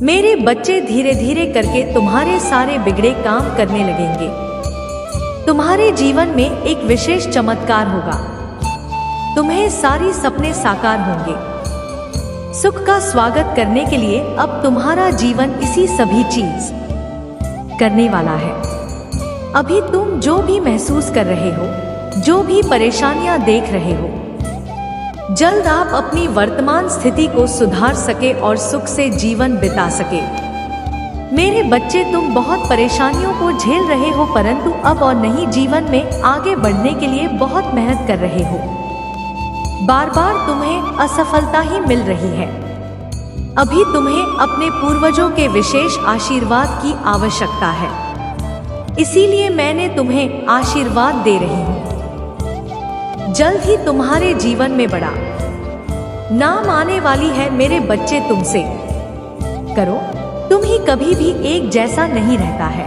मेरे बच्चे धीरे धीरे करके तुम्हारे सारे बिगड़े काम करने लगेंगे। तुम्हारे जीवन में एक विशेष चमत्कार होगा। तुम्हें सारी सपने साकार होंगे। सुख का स्वागत करने के लिए अब तुम्हारा जीवन इसी सभी चीज करने वाला है। अभी तुम जो भी महसूस कर रहे हो, जो भी परेशानियां देख रहे हो, जल्द आप अपनी वर्तमान स्थिति को सुधार सके और सुख से जीवन बिता सके। मेरे बच्चे, तुम बहुत परेशानियों को झेल रहे हो, परंतु अब और नहीं, जीवन में आगे बढ़ने के लिए बहुत मेहनत कर रहे हो। बार बार तुम्हें असफलता ही मिल रही है। अभी तुम्हें अपने पूर्वजों के विशेष आशीर्वाद की आवश्यकता है, इसीलिए मैंने तुम्हें आशीर्वाद दे रही हूँ। जल्द ही तुम्हारे जीवन में बड़ा नाम आने वाली है। मेरे बच्चे, तुमसे करो, तुम ही कभी भी एक जैसा नहीं रहता है।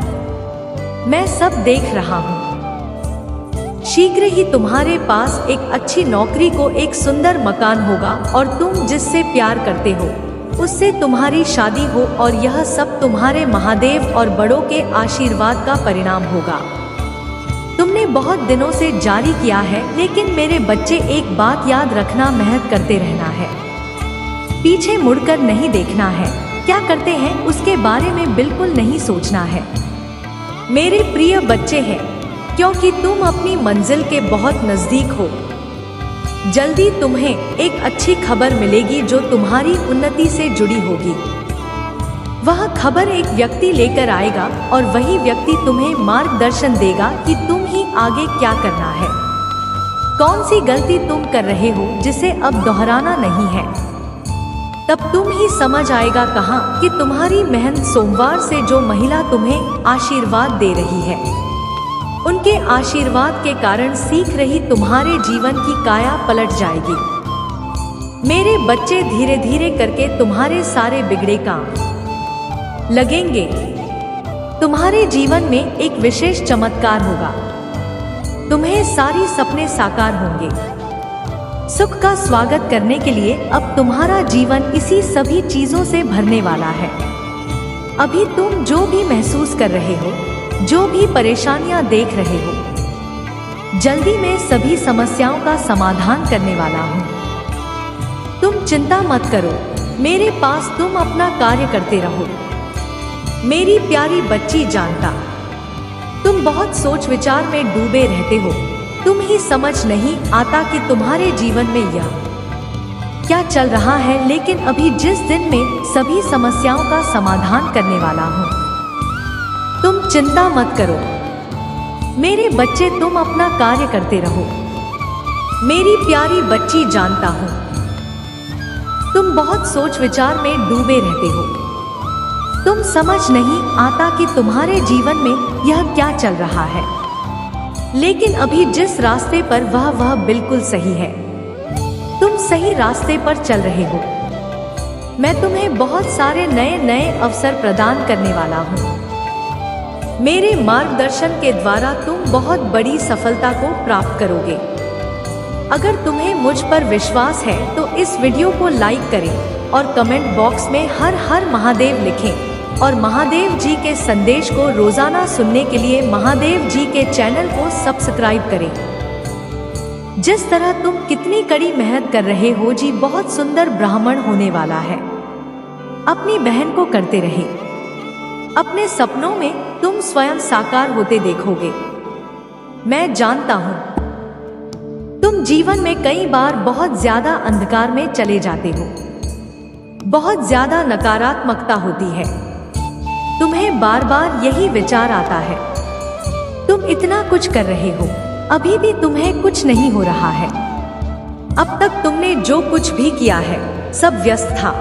मैं सब देख रहा हूँ। शीघ्र ही तुम्हारे पास एक अच्छी नौकरी को एक सुंदर मकान होगा और तुम जिससे प्यार करते हो उससे तुम्हारी शादी हो, और यह सब तुम्हारे महादेव और बड़ों के आशीर्वाद का परिणाम होगा। तुमने बहुत दिनों से जारी किया है, लेकिन मेरे बच्चे एक बात याद रखना, मेहनत करते रहना है। पीछे मुड़कर नहीं देखना है। क्या करते हैं उसके बारे में बिल्कुल नहीं सोचना है। मेरे प्रिय बच्चे हैं, क्योंकि तुम अपनी मंजिल के बहुत नजदीक हो। जल्दी तुम्हें एक अच्छी खबर मिलेगी जो तुम्हारी उन्नति से जुड़ी होगी। वह खबर एक व्यक्ति लेकर आएगा और वही व्यक्ति तुम्हें मार्गदर्शन देगा कि तुम ही आगे क्या करना है। कौन सी गलती तुम कर रहे हो जिसे अब दोहराना नहीं है। तब तुम ही समझ आएगा कहाँ कि तुम्हारी मेहनत, सोमवार से जो महिला तुम्हें आशीर्वाद दे रही है, उनके आशीर्वाद के कारण सीख रही तुम्हारे जीवन की काया पलट जाएगी। मेरे बच्चे, धीरे धीरे करके तुम्हारे सारे बिगड़े काम लगेंगे। तुम्हारे जीवन में एक विशेष चमत्कार होगा। तुम्हें सारी सपने साकार होंगे। सुख का स्वागत करने के लिए अब तुम्हारा जीवन इसी सभी चीजों से भरने वाला है। अभी तुम जो भी महसूस कर रहे हो, जो भी परेशानियां देख रहे हो, जल्दी मैं सभी समस्याओं का समाधान करने वाला हूँ। तुम चिंता मत करो, मेरे पास तुम अपना कार्य करते रहो। मेरी प्यारी बच्ची, जानता तुम बहुत सोच विचार में डूबे रहते हो। तुम ही समझ नहीं आता कि तुम्हारे जीवन में यह क्या चल रहा है, लेकिन अभी जिस दिन में सभी समस्याओं का समाधान करने वाला हूँ, तुम चिंता मत करो। मेरे बच्चे, तुम अपना कार्य करते रहो। मेरी प्यारी बच्ची, जानता हूँ तुम बहुत सोच विचार में डूबे रहते हो। तुम समझ नहीं आता कि तुम्हारे जीवन में यह क्या चल रहा है, लेकिन अभी जिस रास्ते पर वह बिल्कुल सही है। तुम सही रास्ते पर चल रहे हो। मैं तुम्हें बहुत सारे नए नए अवसर प्रदान करने वाला हूँ। मेरे मार्गदर्शन के द्वारा तुम बहुत बड़ी सफलता को प्राप्त करोगे। अगर तुम्हें मुझ पर विश्वास है तो इस वीडियो को लाइक करें और कमेंट बॉक्स में हर हर महादेव लिखें, और महादेव जी के संदेश को रोजाना सुनने के लिए महादेव जी के चैनल को सब्सक्राइब करें। जिस तरह तुम कितनी कड़ी मेहनत कर रहे हो जी, बहुत सुंदर ब्राह्मण होने वाला है। अपनी बहन को करते रहे। अपने सपनों में तुम स्वयं साकार होते देखोगे। मैं जानता हूँ तुम जीवन में कई बार बहुत ज्यादा अंधकार में चले जाते हो। बहुत ज्यादा नकारात्मकता होती है। तुम्हें बार बार यही विचार आता है, तुम इतना कुछ कर रहे हो, अभी भी तुम्हें कुछ नहीं हो रहा है। अब तक तुमने जो कुछ भी किया है सब व्यस्त था।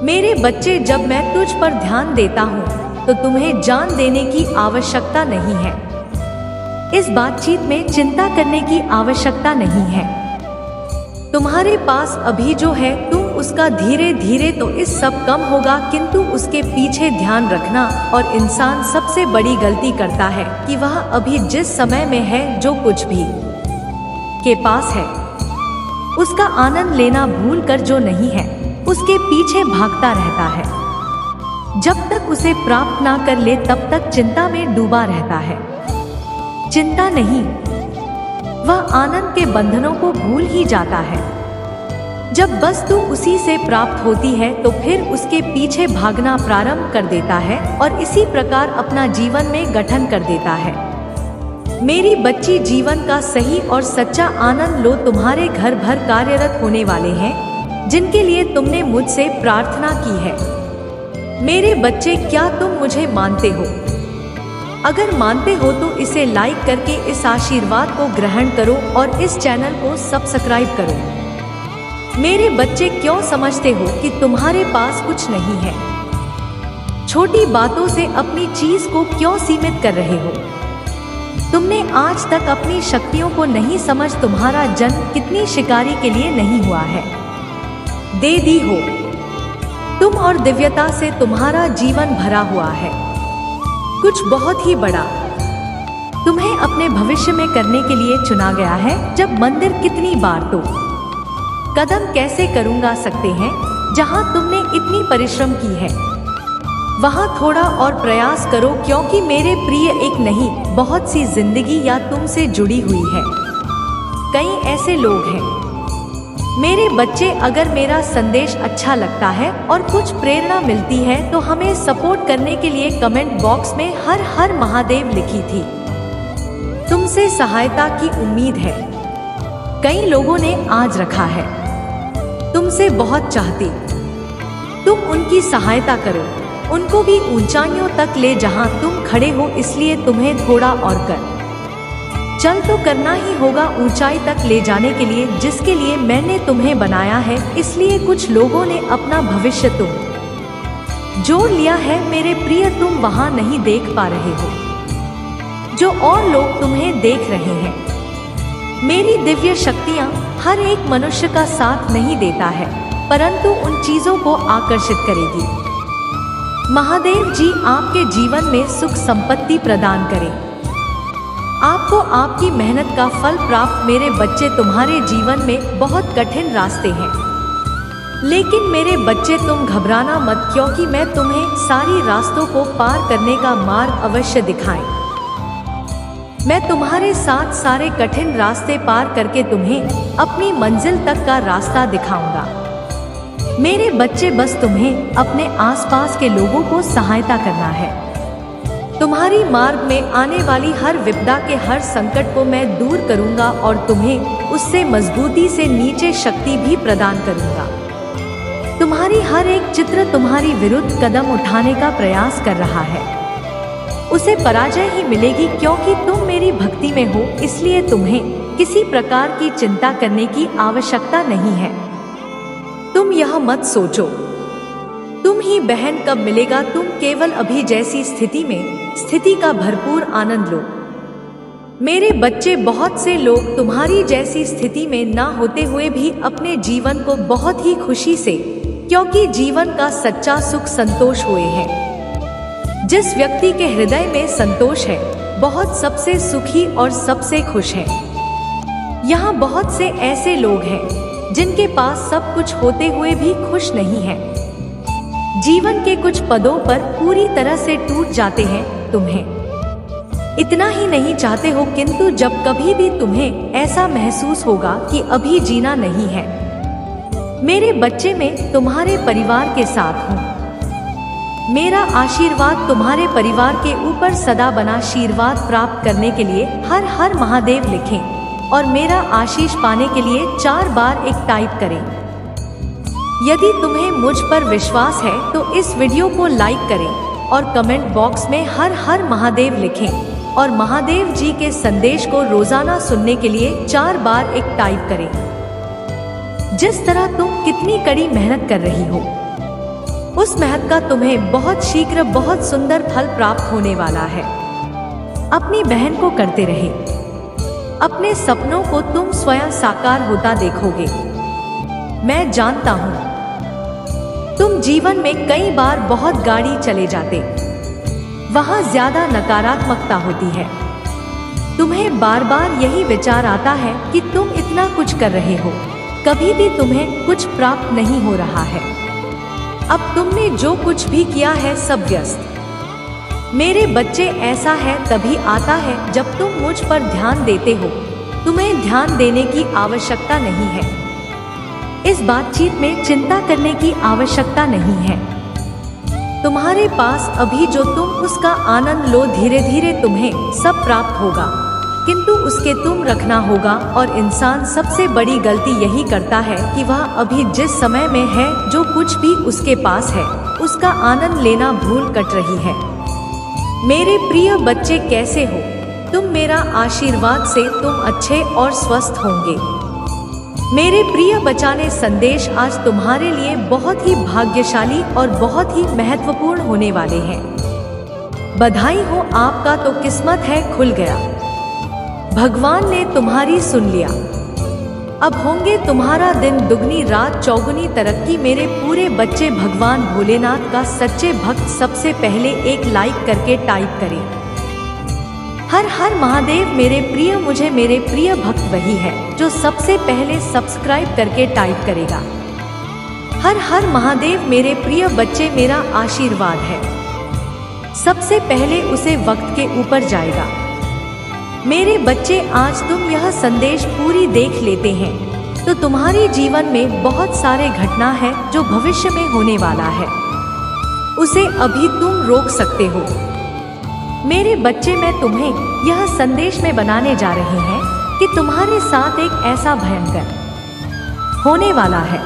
मेरे बच्चे, जब मैं तुझ पर ध्यान देता हूँ तो तुम्हें जान देने की आवश्यकता नहीं है। इस बातचीत में चिंता करने की आवश्यकता नहीं है। तुम्हारे पास अभी जो है तुम उसका धीरे धीरे तो इस सब कम होगा, किंतु उसके पीछे ध्यान रखना। और इंसान सबसे बड़ी गलती करता है कि वह अभी जिस समय में है, जो कुछ भी के पास है, उसका आनंद लेना भूलकर जो नहीं है उसके पीछे भागता रहता है। जब तक उसे प्राप्त ना कर ले तब तक चिंता में डूबा रहता है। चिंता नहीं, वह आनंद के बंधनों को भूल ही जाता है। जब वस्तु उसी से प्राप्त होती है तो फिर उसके पीछे भागना प्रारंभ कर देता है और इसी प्रकार अपना जीवन में गठन कर देता है। मेरी बच्ची, जीवन का सही और सच्चा आनंद लो। तुम्हारे घर भर कार्यरत होने वाले हैं जिनके लिए तुमने मुझसे प्रार्थना की है। मेरे बच्चे, क्या तुम मुझे मानते हो? अगर मानते हो तो इसे लाइक करके इस आशीर्वाद को ग्रहण करो और इस चैनल को सब्सक्राइब करो। मेरे बच्चे, क्यों समझते हो कि तुम्हारे पास कुछ नहीं है? छोटी बातों से अपनी चीज को क्यों सीमित कर रहे हो? तुमने आज तक अपनी शक्तियों को नहीं समझ। तुम्हारा जन्म कितनी शिकारी के लिए नहीं हुआ है, दे दी हो तुम, और दिव्यता से तुम्हारा जीवन भरा हुआ है, कुछ बहुत ही बड़ा तुम्हें अपने भविष्य में करने के लिए चुना गया है। जब मंदिर कितनी बार तो कदम कैसे करूंगा सकते हैं जहां तुमने इतनी परिश्रम की है, वहां थोड़ा और प्रयास करो, क्योंकि मेरे प्रिय एक नहीं बहुत सी जिंदगी या तुमसे जुड़ी हुई है। कई ऐसे लोग हैं मेरे बच्चे। अगर मेरा संदेश अच्छा लगता है और कुछ प्रेरणा मिलती है तो हमें सपोर्ट करने के लिए कमेंट बॉक्स में हर हर महादेव लिखी थी। तुमसे सहायता की उम्मीद है। कई लोगों ने आज रखा है, तुमसे बहुत चाहती तुम उनकी सहायता करो, उनको भी ऊंचाइयों तक ले जहां तुम खड़े हो। इसलिए तुम्हें थोड़ा और चल तो करना ही होगा ऊंचाई तक ले जाने के लिए जिसके लिए मैंने तुम्हें बनाया है। इसलिए कुछ लोगों ने अपना भविष्य तुम जोड़ लिया है। मेरे प्रिय, तुम वहां नहीं देख पा रहे हो जो और लोग तुम्हें देख रहे हैं। मेरी दिव्य शक्तियां हर एक मनुष्य का साथ नहीं देता है, परंतु उन चीजों को आकर्षित करेगी। महादेव जी आपके जीवन में सुख संपत्ति प्रदान करें। आपको आपकी मेहनत का फल प्राप्त। मेरे बच्चे, तुम्हारे जीवन में बहुत कठिन रास्ते हैं, लेकिन मेरे बच्चे तुम घबराना मत, क्योंकि मैं तुम्हें सारी रास्तों को पार करने का मार्ग अवश्य दिखाएं। मैं तुम्हारे साथ सारे कठिन रास्ते पार करके तुम्हें अपनी मंजिल तक का रास्ता दिखाऊंगा। मेरे बच्चे, बस तुम्हें अपने आसपास के लोगों को सहायता करना है। तुम्हारी मार्ग में आने वाली हर विपदा के हर संकट को मैं दूर करूंगा और तुम्हें उससे मजबूती से नीचे शक्ति भी प्रदान करूंगा। तुम्हारी हर एक चित्र तुम्हारी विरुद्ध कदम उठाने का प्रयास कर रहा है, उसे पराजय ही मिलेगी, क्योंकि तुम मेरी भक्ति में हो। इसलिए तुम्हें किसी प्रकार की चिंता करने की आवश्यकता नहीं है। तुम यह मत सोचो तुम ही बहन कब मिलेगा। तुम केवल अभी जैसी स्थिति का भरपूर आनंद लो। मेरे बच्चे, बहुत से लोग तुम्हारी जैसी स्थिति में ना होते हुए भी अपने जीवन को बहुत ही खुशी से, क्योंकि जीवन का सच्चा सुख संतोष हुए हैं। जिस व्यक्ति के हृदय में संतोष है, बहुत सबसे सुखी और सबसे खुश है। यहाँ बहुत से ऐसे लोग हैं जिनके पास सब कुछ होते हुए भी खुश नहीं हैं। जीवन के कुछ पदों पर पूरी तरह से टूट जाते हैं। तुम्हें इतना ही नहीं चाहते हो, किंतु जब कभी भी तुम्हें ऐसा महसूस होगा कि अभी जीना नहीं है, मेरे बच्चे, मैं तुम्हारे परिवार के साथ हूँ। मेरा आशीर्वाद तुम्हारे परिवार के ऊपर सदा बना। आशीर्वाद प्राप्त करने के लिए हर हर महादेव लिखें और मेरा आशीष पाने के लिए 4 बार एक टाइप करें। यदि तुम्हें मुझ पर विश्वास है तो इस वीडियो को लाइक करें और कमेंट बॉक्स में हर हर महादेव लिखें और महादेव जी के संदेश को रोजाना सुनने के लिए 4 बार एक टाइप करें। जिस तरह तुम कितनी कड़ी मेहनत कर रही हो, उस मेहनत का तुम्हें बहुत शीघ्र बहुत सुंदर फल प्राप्त होने वाला है। अपनी बहन को करते रहे। अपने सपनों को तुम स्वयं साकार होता देखोगे। मैं जानता हूँ तुम जीवन में कई बार बहुत गाड़ी चले जाते, वहाँ ज्यादा नकारात्मकता होती है। तुम्हें बार बार यही विचार आता है कि तुम इतना कुछ कर रहे हो, कभी भी तुम्हें कुछ प्राप्त नहीं हो रहा है। अब तुमने जो कुछ भी किया है सब व्यस्त। मेरे बच्चे, ऐसा है तभी आता है जब तुम मुझ पर ध्यान देते हो। तुम्हें ध्यान देने की आवश्यकता नहीं है। इस बातचीत में चिंता करने की आवश्यकता नहीं है। तुम्हारे पास अभी जो तुम उसका आनंद लो, धीरे धीरे तुम्हें सब प्राप्त होगा, किंतु उसके तुम रखना होगा। और इंसान सबसे बड़ी गलती यही करता है कि वह अभी जिस समय में है, जो कुछ भी उसके पास है, उसका आनंद लेना भूल कट रही है। मेरे प्रिय बच्चे, कैसे हो तुम? मेरा आशीर्वाद से तुम अच्छे और स्वस्थ होंगे। मेरे प्रिय बचाने संदेश आज तुम्हारे लिए बहुत ही भाग्यशाली और बहुत ही महत्वपूर्ण होने वाले हैं। बधाई हो, आपका तो किस्मत है खुल गया। भगवान ने तुम्हारी सुन लिया। अब होंगे तुम्हारा दिन दुगनी रात चौगुनी तरक्की। मेरे पूरे बच्चे, भगवान भोलेनाथ का सच्चे भक्त सबसे पहले एक लाइक करके टाइप करें। हर हर महादेव। मेरे प्रिय, मुझे मेरे प्रिय भक्त वही है जो सबसे पहले सब्सक्राइब करके टाइप करेगा। हर हर महादेव। मेरे प्रिय बच्चे, मेरा आशीर्वाद है सबसे पहले उसे वक्त के ऊपर जाएगा। मेरे बच्चे, आज तुम यह संदेश पूरी देख लेते हैं तो तुम्हारे जीवन में बहुत सारे घटना है जो भविष्य में होने वाला है, उसे अभी तुम रोक सकते हो। मेरे बच्चे, मैं तुम्हें यह संदेश में बनाने जा रहे हैं कि तुम्हारे साथ एक ऐसा भयंकर होने वाला है।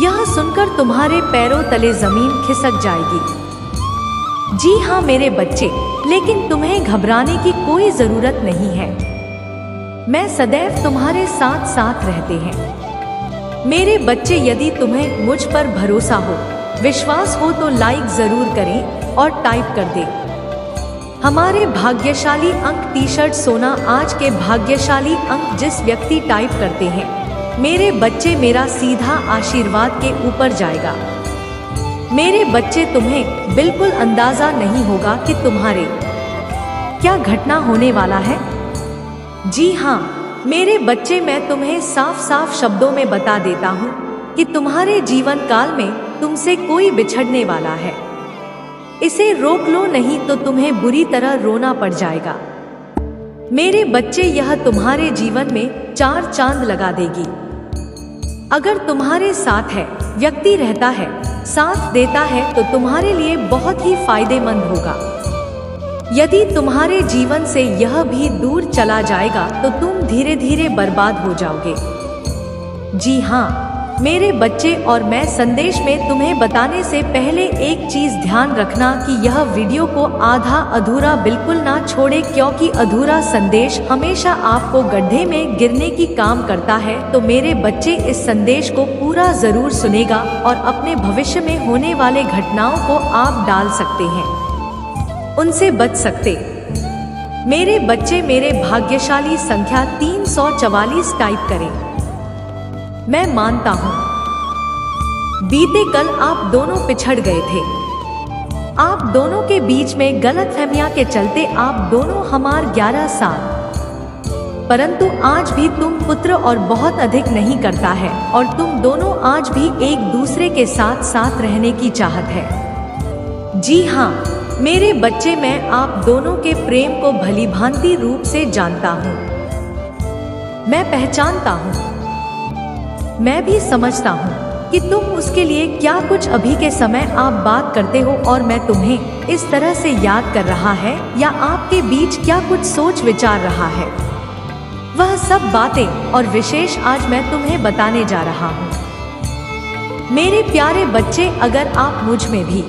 यह सुनकर तुम्हारे पैरों तले जमीन खिसक जाएगी। जी हाँ मेरे बच्चे, लेकिन तुम्हें घबराने की कोई जरूरत नहीं है। मैं सदैव तुम्हारे साथ साथ रहते हैं। मेरे बच्चे, यदि तुम्हें मुझ पर भरोसा हो, विश्वास हो तो लाइक जरूर करें और टाइप कर दें। हमारे भाग्यशाली अंक टी शर्ट सोना। आज के भाग्यशाली अंक जिस व्यक्ति टाइप करते हैं, मेरे बच्चे, मेरा सीधा आशीर्वाद के ऊपर जाएगा। मेरे बच्चे, तुम्हें बिल्कुल अंदाजा नहीं होगा कि तुम्हारे क्या घटना होने वाला है। जी हाँ मेरे बच्चे, मैं तुम्हें साफ साफ शब्दों में बता देता हूँ कि तुम्हारे जीवन काल में तुमसे कोई बिछड़ने वाला है। इसे रोक लो, नहीं तो तुम्हें बुरी तरह रोना पड़ जाएगा। मेरे बच्चे, यह तुम्हारे जीवन में चार चांद लगा देगी। अगर तुम्हारे साथ है, व्यक्ति रहता है, साथ देता है तो तुम्हारे लिए बहुत ही फायदेमंद होगा। यदि तुम्हारे जीवन से यह भी दूर चला जाएगा तो तुम धीरे धीरे बर्बाद हो जाओगे। जी हाँ मेरे बच्चे, और मैं संदेश में तुम्हें बताने से पहले एक चीज ध्यान रखना कि यह वीडियो को आधा अधूरा बिल्कुल ना छोड़े, क्योंकि अधूरा संदेश हमेशा आपको गड्ढे में गिरने की काम करता है। तो मेरे बच्चे, इस संदेश को पूरा जरूर सुनेगा और अपने भविष्य में होने वाले घटनाओं को आप डाल सकते हैं, उनसे बच सकते। मेरे बच्चे, मेरे भाग्यशाली संख्या 344 टाइप करें। मैं मानता हूँ बीते कल आप दोनों पिछड़ गए थे। आप दोनों के बीच में गलतफहमियां के चलते आप दोनों हमारे 11 साल, परंतु आज भी तुम पुत्र और बहुत अधिक नहीं करता है, और तुम दोनों आज भी एक दूसरे के साथ साथ रहने की चाहत है। जी हाँ मेरे बच्चे, मैं आप दोनों के प्रेम को भलीभांति रूप से जानता हूँ। मैं पहचानता हूँ, मैं भी समझता हूँ कि तुम उसके लिए क्या कुछ अभी के समय आप बात करते हो और मैं तुम्हें इस तरह से याद कर रहा है, या आपके बीच क्या कुछ सोच विचार रहा है। वह सब बातें और विशेष आज मैं तुम्हें बताने जा रहा हूँ। मेरे प्यारे बच्चे, अगर आप मुझ में भी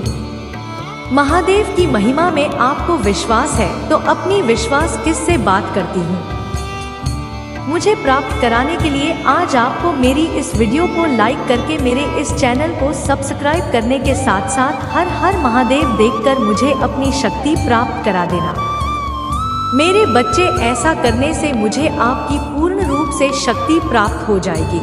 महादेव की महिमा में आपको विश्वास है तो अपनी विश्वास किससे बात करती हूँ। मुझे प्राप्त कराने के लिए आज आपको मेरी इस वीडियो को लाइक करके मेरे इस चैनल को सब्सक्राइब करने के साथ साथ हर हर महादेव देखकर मुझे अपनी शक्ति प्राप्त करा देना। मेरे बच्चे, ऐसा करने से मुझे आपकी पूर्ण रूप से शक्ति प्राप्त हो जाएगी।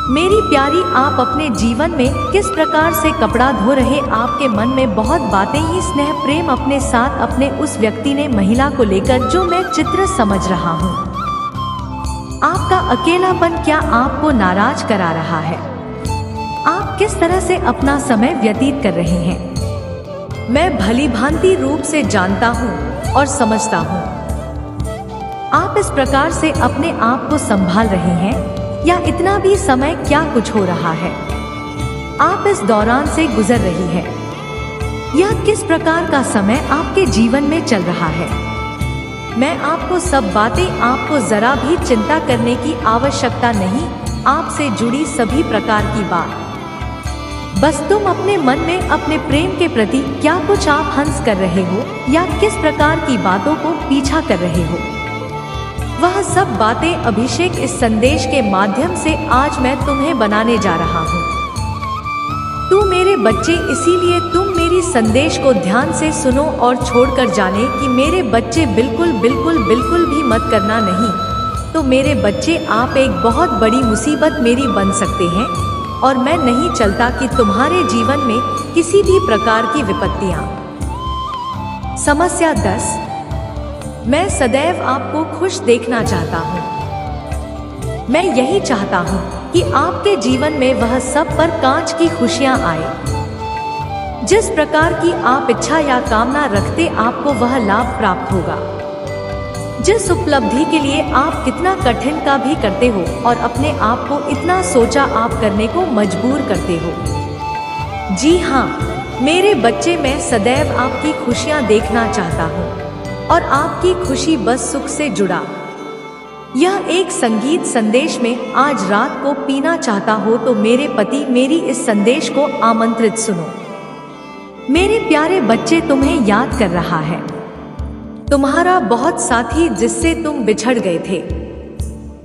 मेरी प्यारी, आप अपने जीवन में किस प्रकार से कपड़ा धो रहे, आपके मन में बहुत बातें ही स्नेह प्रेम अपने साथ अपने उस व्यक्ति ने महिला को लेकर जो मैं चित्र समझ रहा हूँ। आपका अकेलापन क्या आपको नाराज करा रहा है? आप आप किस तरह से अपना समय व्यतीत कर रहे हैं। मैं भली भांति रूप से जानता हूँ और समझता हूँ। आप इस प्रकार से अपने आप को संभाल रहे हैं या इतना भी समय क्या कुछ हो रहा है, आप इस दौरान से गुजर रही है। यह किस प्रकार का समय आपके जीवन में चल रहा है। मैं आपको सब बातें, आपको जरा भी चिंता करने की आवश्यकता नहीं, आपसे जुड़ी सभी प्रकार की बात। बस तुम अपने मन में अपने प्रेम के प्रति क्या कुछ आप हंस कर रहे हो या किस प्रकार की बातों को पीछा कर रहे हो, वह सब बातें अभिषेक इस संदेश के माध्यम से आज मैं तुम्हें बनाने जा रहा हूँ। तू मेरे बच्चे, इसीलिए तुम मेरी संदेश को ध्यान से सुनो और छोड़कर जाने कि मेरे बच्चे बिल्कुल बिल्कुल बिल्कुल भी मत करना नहीं। तो मेरे बच्चे, आप एक बहुत बड़ी मुसीबत मेरी बन सकते हैं और मैं नहीं चाहता कि तुम्हारे जीवन में किसी भी प्रकार की विपत्तियां। समस्या 10। मैं सदैव आपको खुश देखना चाहता हूँ। मैं यही चाहता हूँ कि आपके जीवन में वह सब पर कांच की खुशियाँ आए। जिस प्रकार की आप इच्छा या कामना रखते, आपको वह लाभ प्राप्त होगा। जिस उपलब्धि के लिए आप कितना कठिन का भी करते हो और अपने आप को इतना सोचा आप करने को मजबूर करते हो। जी हाँ मेरे बच्चे, मैं सदैव आपकी खुशियाँ देखना चाहता हूँ और आपकी खुशी बस सुख से जुड़ा यह एक संगीत संदेश में आज रात को पीना चाहता हो तो मेरे पति मेरी इस संदेश को आमंत्रित सुनो। मेरे प्यारे बच्चे, तुम्हें याद कर रहा है तुम्हारा बहुत साथी जिससे तुम बिछड़ गए थे।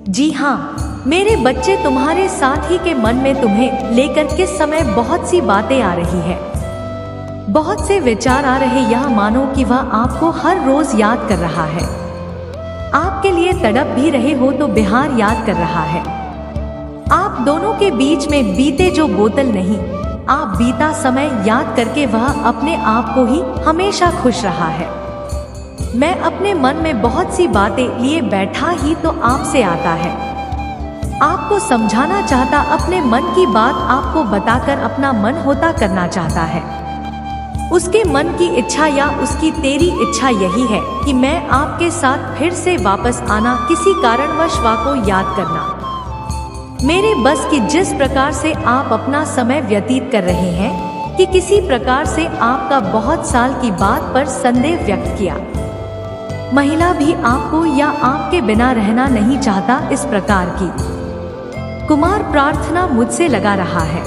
जी हाँ मेरे बच्चे, तुम्हारे साथी के मन में तुम्हें लेकर किस समय बहुत सी बातें आ रही है, बहुत से विचार आ रहे। यह मानो कि वह आपको हर रोज याद कर रहा है, आपके लिए तड़प भी रहे हो तो बिहार याद कर रहा है। आप दोनों के बीच में बीते जो बोतल नहीं, आप बीता समय याद करके वह अपने आप को ही हमेशा खुश रहा है। मैं अपने मन में बहुत सी बातें लिए बैठा ही तो आपसे आता है, आपको समझाना चाहता, अपने मन की बात आपको बताकर अपना मन होता करना चाहता है। उसके मन की इच्छा या उसकी तेरी इच्छा यही है कि मैं आपके साथ फिर से वापस आना, किसी कारणवश को याद करना। मेरे बस की जिस प्रकार से आप अपना समय व्यतीत कर रहे हैं कि किसी प्रकार से आपका बहुत साल की बात पर संदेह व्यक्त किया। महिला भी आपको या आपके बिना रहना नहीं चाहता, इस प्रकार की कुमार प्रार्थना मुझसे लगा रहा है।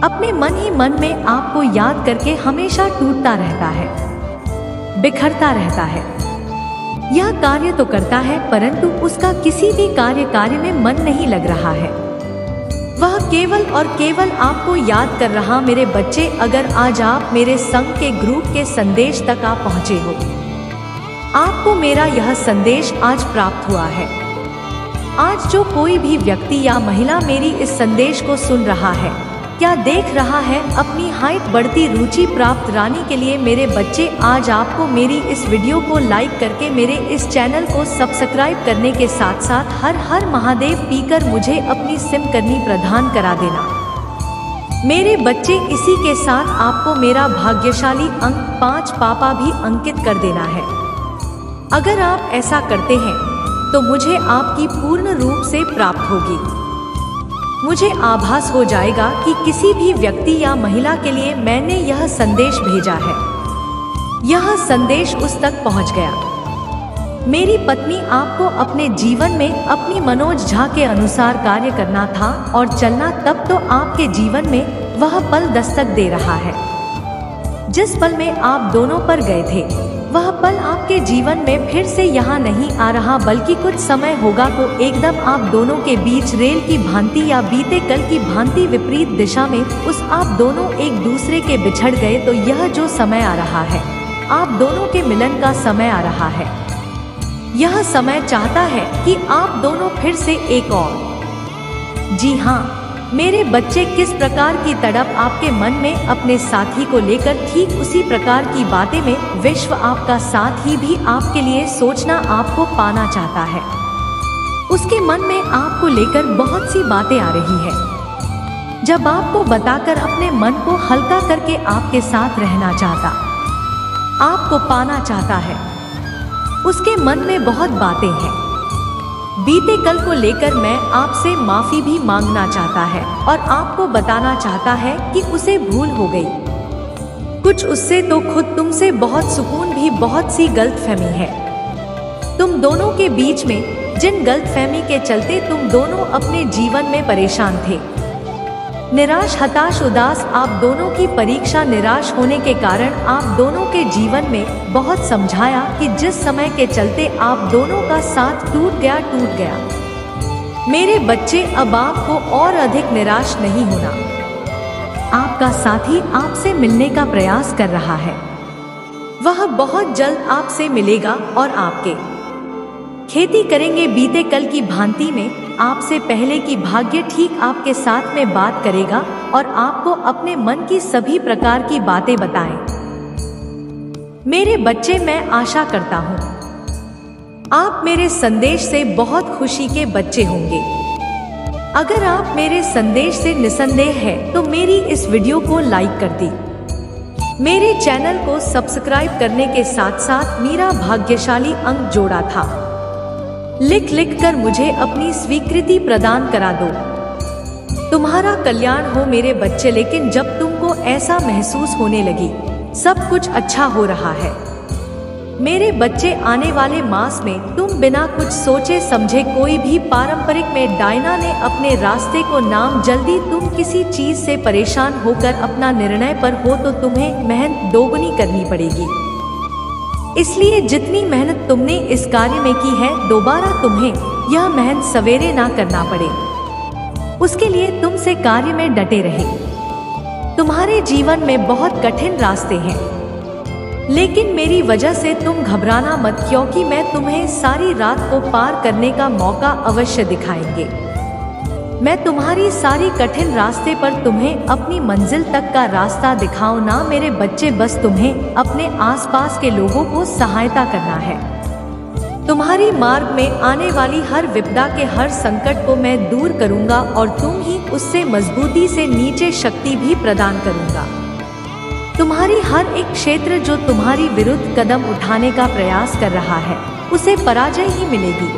अपने मन ही मन में आपको याद करके हमेशा टूटता रहता है, बिखरता रहता है। यह कार्य तो करता है परंतु उसका किसी भी कार्य में मन नहीं लग रहा है। वह केवल और केवल आपको याद कर रहा। मेरे बच्चे, अगर आज आप मेरे संग के ग्रुप के संदेश तक आप पहुँचे हो, आपको मेरा यह संदेश आज प्राप्त हुआ है। आज जो कोई भी व्यक्ति या महिला मेरी इस संदेश को सुन रहा है, क्या देख रहा है, अपनी हाइट बढ़ती रुचि प्राप्त रानी के लिए मेरे बच्चे, आज आपको मेरी इस वीडियो को लाइक करके मेरे इस चैनल को सब्सक्राइब करने के साथ साथ हर हर महादेव पीकर मुझे अपनी सिम करनी प्रदान करा देना। मेरे बच्चे, इसी के साथ आपको मेरा भाग्यशाली अंक 5 पापा भी अंकित कर देना है। अगर आप ऐसा करते हैं तो मुझे आपकी पूर्ण रूप से प्राप्त होगी। मुझे आभास हो जाएगा कि किसी भी व्यक्ति या महिला के लिए मैंने यह संदेश भेजा है, यह संदेश उस तक पहुंच गया। मेरी पत्नी, आपको अपने जीवन में अपनी मनोज झा के अनुसार कार्य करना था और चलना, तब तो आपके जीवन में वह पल दस्तक दे रहा है। जिस पल में आप दोनों पर गए थे, वह पल आपके जीवन में फिर से यहाँ नहीं आ रहा, बल्कि कुछ समय होगा तो एकदम आप दोनों के बीच रेल की भांति या बीते कल की भांति विपरीत दिशा में उस आप दोनों एक दूसरे के बिछड़ गए। तो यह जो समय आ रहा है, आप दोनों के मिलन का समय आ रहा है। यह समय चाहता है कि आप दोनों फिर से एक और, जी हाँ मेरे बच्चे, किस प्रकार की तड़प आपके मन में अपने साथी को लेकर, ठीक उसी प्रकार की बातें में विश्व आपका साथ ही भी आपके लिए सोचना, आपको पाना चाहता है। उसके मन में आपको लेकर बहुत सी बातें आ रही है। जब आपको बताकर अपने मन को हल्का करके आपके साथ रहना चाहता, आपको पाना चाहता है। उसके मन में बहुत बातें हैं। बीते कल को लेकर मैं आपसे माफी भी मांगना चाहता है और आपको बताना चाहता है कि उसे भूल हो गई। कुछ उससे तो खुद तुमसे बहुत सुकून भी बहुत सी गलतफहमी है। तुम दोनों के बीच में जिन गलतफहमी के चलते तुम दोनों अपने जीवन में परेशान थे, निराश, हताश, उदास, आप दोनों की परीक्षा निराश होने के कारण आप दोनों के जीवन में बहुत समझाया कि जिस समय के चलते आप दोनों का साथ टूट गया। मेरे बच्चे, अब आपको और अधिक निराश नहीं होना। आपका साथी आपसे मिलने का प्रयास कर रहा है। वह बहुत जल्द आपसे मिलेगा और आपके खेती करेंगे। बीते कल की भांति में आपसे पहले की भाग्य ठीक आपके साथ में बात करेगा और आपको अपने मन की सभी प्रकार की बातें बताएं। मेरे बच्चे, मैं आशा करता हूँ आप मेरे संदेश से बहुत खुशी के बच्चे होंगे। अगर आप मेरे संदेश से निसंदेह है तो मेरी इस वीडियो को लाइक कर दी, मेरे चैनल को सब्सक्राइब करने के साथ साथ मेरा भाग्यशाली अंक जोड़ा था लिख कर मुझे अपनी स्वीकृति प्रदान करा दो। तुम्हारा कल्याण हो मेरे बच्चे। लेकिन जब तुमको ऐसा महसूस होने लगी सब कुछ अच्छा हो रहा है मेरे बच्चे, आने वाले मास में तुम बिना कुछ सोचे समझे कोई भी पारंपरिक में डायना ने अपने रास्ते को नाम, जल्दी तुम किसी चीज से परेशान होकर अपना निर्णय पर हो तो तुम्हें मेहनत दोगुनी करनी पड़ेगी। इसलिए जितनी मेहनत तुमने इस कार्य में की है, दोबारा तुम्हें यह मेहनत सवेरे ना करना पड़े, उसके लिए तुमसे कार्य में डटे रहे। तुम्हारे जीवन में बहुत कठिन रास्ते हैं, लेकिन मेरी वजह से तुम घबराना मत, क्योंकि मैं तुम्हें सारी रात को पार करने का मौका अवश्य दिखाएंगे। मैं तुम्हारी सारी कठिन रास्ते पर तुम्हें अपनी मंजिल तक का रास्ता दिखाऊं ना मेरे बच्चे। बस तुम्हें अपने आसपास के लोगों को सहायता करना है। तुम्हारी मार्ग में आने वाली हर विपदा के हर संकट को मैं दूर करूंगा और तुम ही उससे मजबूती से नीचे शक्ति भी प्रदान करूंगा। तुम्हारी हर एक क्षेत्र जो तुम्हारी विरुद्ध कदम उठाने का प्रयास कर रहा है, उसे पराजय ही मिलेगी।